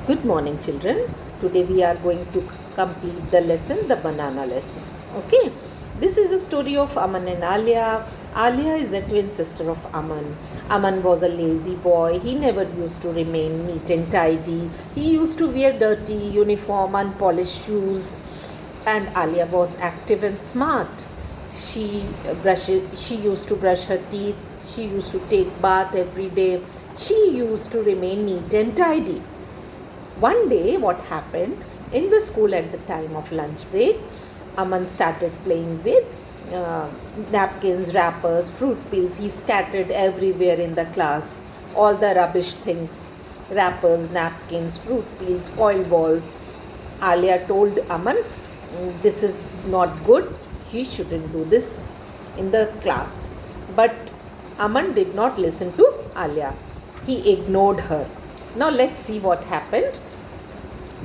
Good morning, children. Today we are going to complete the lesson, the banana lesson. Okay, this is a story of Aman and Alia. Alia is a twin sister of Aman. Aman was a lazy boy. He never used to remain neat and tidy. He used to wear dirty uniform, unpolished shoes. And Alia was active and smart. She used to brush her teeth. She used to take bath every day. She used to remain neat and tidy. One day, what happened in the school at the time of lunch break, Aman started playing with napkins, wrappers, fruit peels. He scattered everywhere in the class all the rubbish things, wrappers, napkins, fruit peels, foil balls. Alia told Aman, this is not good, he shouldn't do this in the class. But Aman did not listen to Alia, he ignored her. Now let's see what happened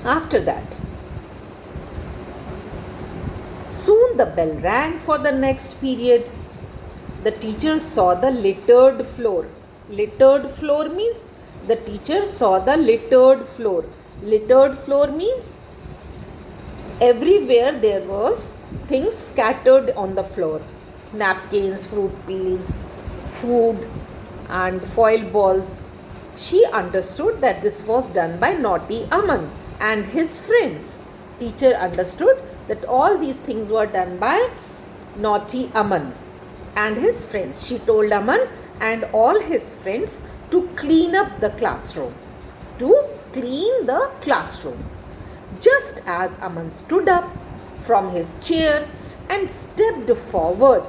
after that. Soon the bell rang for the next period. The teacher saw the littered floor. Littered floor means the teacher saw the littered floor. Littered floor means everywhere there was things scattered on the floor. Napkins, fruit peels, food and foil balls. She understood that this was done by naughty Aman and his friends. Teacher understood that all these things were done by naughty Aman and his friends. She told Aman and all his friends to clean up the classroom. To clean the classroom. Just as Aman stood up from his chair and stepped forward,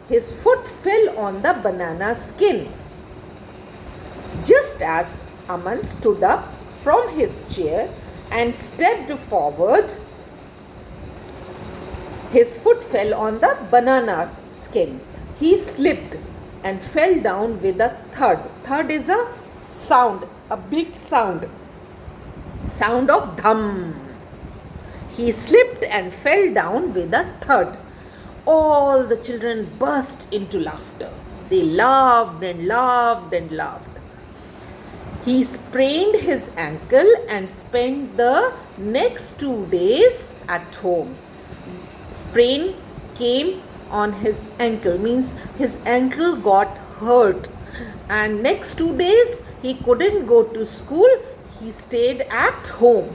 his foot fell on the banana skin. Just as Aman stood up from his chair and stepped forward, his foot fell on the banana skin. He slipped and fell down with a thud. Thud is a sound, a big sound. Sound of dham. He slipped and fell down with a thud. All the children burst into laughter. They laughed and laughed and laughed. He sprained his ankle and spent the next 2 days at home. Sprain came on his ankle, means his ankle got hurt. And next 2 days he couldn't go to school, he stayed at home.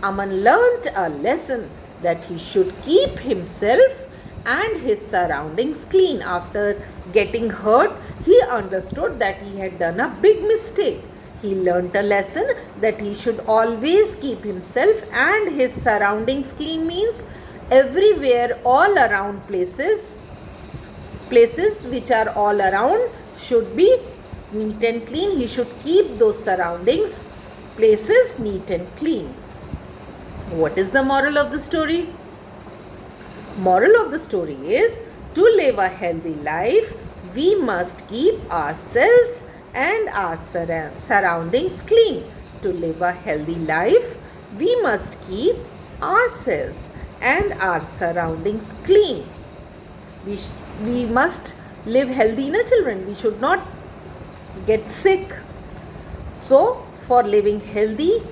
Aman learnt a lesson that he should keep himself and his surroundings clean. After getting hurt, he understood that he had done a big mistake. He learnt a lesson that he should always keep himself and his surroundings clean, means everywhere, all around places which are all around should be neat and clean. He should keep those surroundings, places neat and clean. What is the moral of the story? Moral of the story is, to live a healthy life, we must keep ourselves and our surroundings clean. To live a healthy life, we must keep ourselves and our surroundings clean. We must live healthy, na children. We should not get sick. So, for living healthy,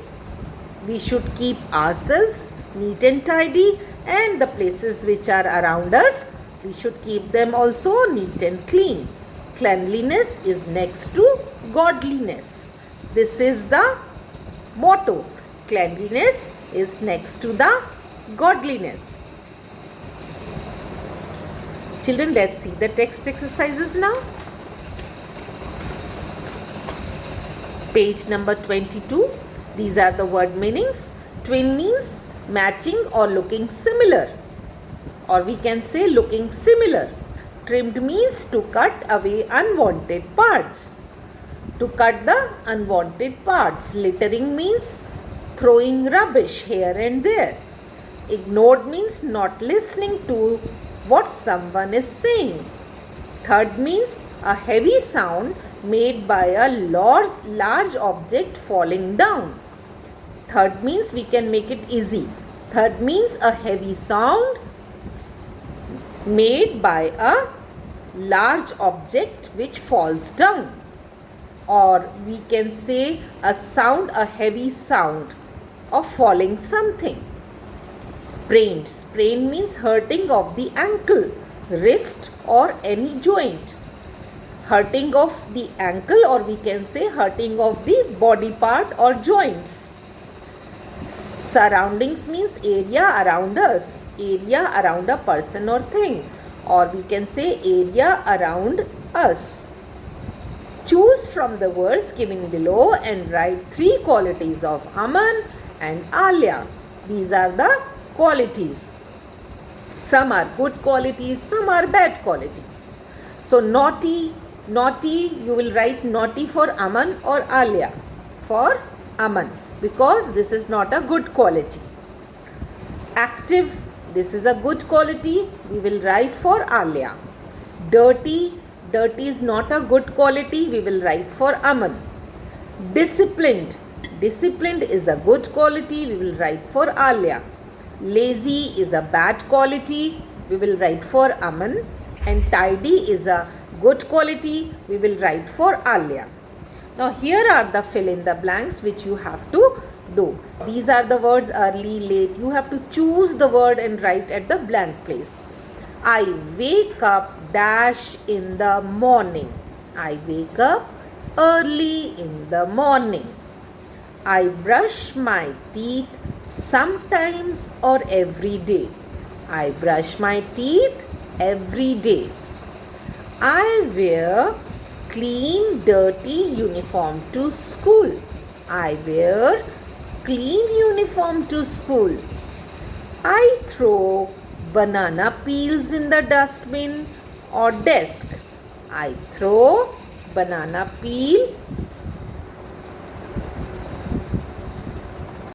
we should keep ourselves neat and tidy, and the places which are around us, we should keep them also neat and clean. Cleanliness is next to godliness. This is the motto. Cleanliness is next to the godliness. Children, let's see the text exercises now. Page number 22. These are the word meanings. Twin means matching or looking similar, or we can say looking similar. Trimmed means to cut away unwanted parts. To cut the unwanted parts. Littering means throwing rubbish here and there. Ignored means not listening to what someone is saying. Thud means a heavy sound made by a large object falling down. Thud means we can make it easy. Thud means a heavy sound made by a large object which falls down. or we can say a sound, a heavy sound of falling something. Sprained. Sprain means hurting of the ankle, wrist or any joint. Hurting of the ankle, or we can say hurting of the body part or joints. Surroundings means area around us, area around a person or thing, or we can say area around us. Choose from the words given below and write 3 qualities of Aman and Alia. These are the qualities. Some are good qualities, some are bad qualities. So naughty, you will write naughty for Aman or Alia. For Aman, because this is not a good quality. Active, this is a good quality, we will write for Alia. Dirty is not a good quality, we will write for Aman. Disciplined is a good quality, we will write for Alia. Lazy is a bad quality, we will write for Aman. And tidy is a good quality, we will write for Alia. Now here are the fill in the blanks which you have to do. These are the words early, late. You have to choose the word and write at the blank place. I wake up dash in the morning. I wake up early in the morning. I brush my teeth sometimes or every day. I brush my teeth every day. I wear clean dirty uniform to school. I wear clean uniform to school. I throw banana peels in the dustbin or desk. I throw banana peel